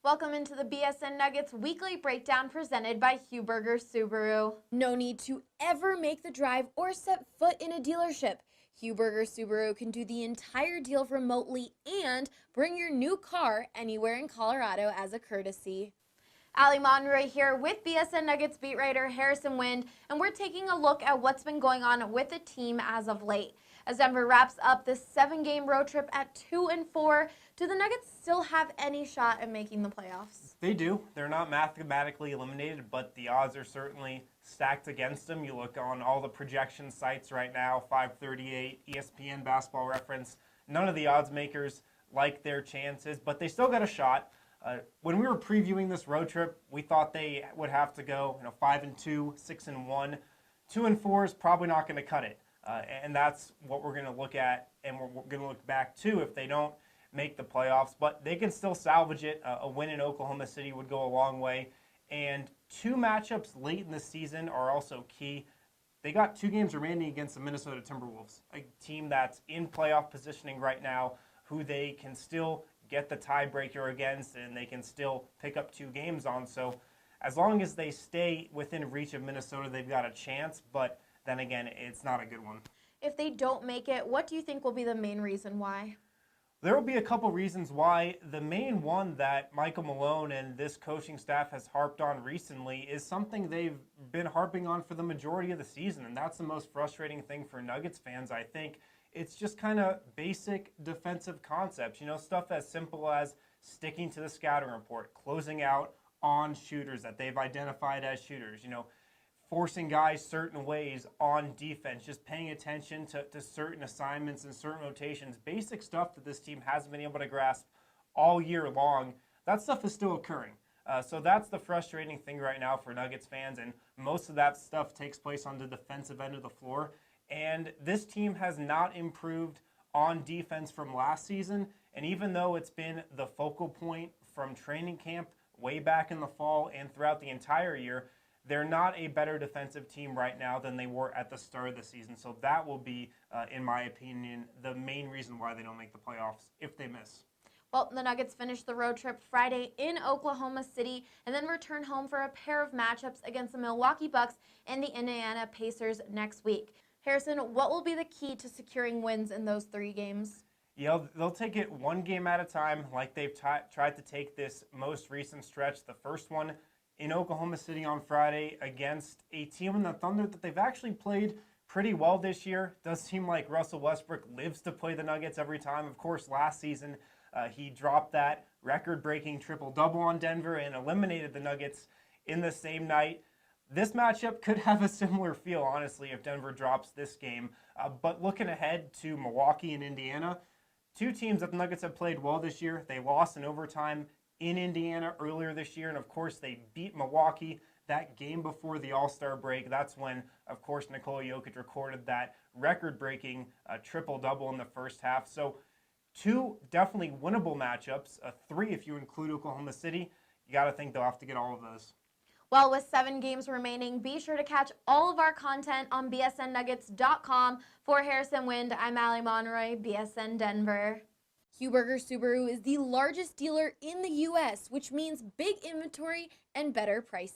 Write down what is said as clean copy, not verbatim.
Welcome into the BSN Nuggets weekly breakdown presented by Huberger Subaru. No need to ever make the drive or set foot in a dealership. Huberger Subaru can do the entire deal remotely and bring your new car anywhere in Colorado as a courtesy. Ali Monroy here with BSN Nuggets beat writer Harrison Wind, and we're taking a look at what's been going on with the team as of late. As Denver wraps up this 7-game road trip at 2-4, do the Nuggets still have any shot at making the playoffs? They do. They're not mathematically eliminated, but the odds are certainly stacked against them. You look on all the projection sites right now, 538, ESPN, Basketball Reference. None of the odds makers like their chances, but they still got a shot. When we were previewing this road trip, we thought they would have to go 5-2, 6-1. 2-4 is probably not going to cut it. And that's what we're going to look at, and we're going to look back to if they don't make the playoffs. But they can still salvage it. A win in Oklahoma City would go a long way. And 2 matchups late in the season are also key. They got 2 games remaining against the Minnesota Timberwolves, a team that's in playoff positioning right now, who they can still get the tiebreaker against, and they can still pick up 2 games on. So as long as they stay within reach of Minnesota, they've got a chance. But then again, it's not a good one. If they don't make it, what do you think will be the main reason why? There will be a couple reasons why. The main one that Michael Malone and this coaching staff has harped on recently is something they've been harping on for the majority of the season, and that's the most frustrating thing for Nuggets fans, I think. It's just kind of basic defensive concepts, stuff as simple as sticking to the scouting report, closing out on shooters that they've identified as shooters, forcing guys certain ways on defense, just paying attention to certain assignments and certain rotations, basic stuff that this team hasn't been able to grasp all year long. That stuff is still occurring. So that's the frustrating thing right now for Nuggets fans, and most of that stuff takes place on the defensive end of the floor. And this team has not improved on defense from last season, and even though it's been the focal point from training camp way back in the fall and throughout the entire year, they're not a better defensive team right now than they were at the start of the season. So that will be, in my opinion, the main reason why they don't make the playoffs if they miss. Well, the Nuggets finished the road trip Friday in Oklahoma City and then return home for a pair of matchups against the Milwaukee Bucks and the Indiana Pacers next week. Harrison, what will be the key to securing wins in those 3 games? Yeah, they'll take it one game at a time, like they've tried to take this most recent stretch. The first one in Oklahoma City on Friday against a team in the Thunder that they've actually played pretty well this year. It does seem like Russell Westbrook lives to play the Nuggets every time. Of course, last season he dropped that record-breaking triple-double on Denver and eliminated the Nuggets in the same night. This matchup could have a similar feel, honestly, if Denver drops this game. But looking ahead to Milwaukee and Indiana, 2 teams that the Nuggets have played well this year. They lost in overtime in Indiana earlier this year, and of course they beat Milwaukee that game before the All-Star break. That's when, of course, Nikola Jokic recorded that record-breaking triple-double in the first half. So 2 definitely winnable matchups, 3 if you include Oklahoma City. You got to think they'll have to get all of those. Well, with 7 games remaining, be sure to catch all of our content on bsnnuggets.com. For Harrison Wind, I'm Ali Monroy, BSN Denver. Huberger Subaru is the largest dealer in the U.S., which means big inventory and better pricing.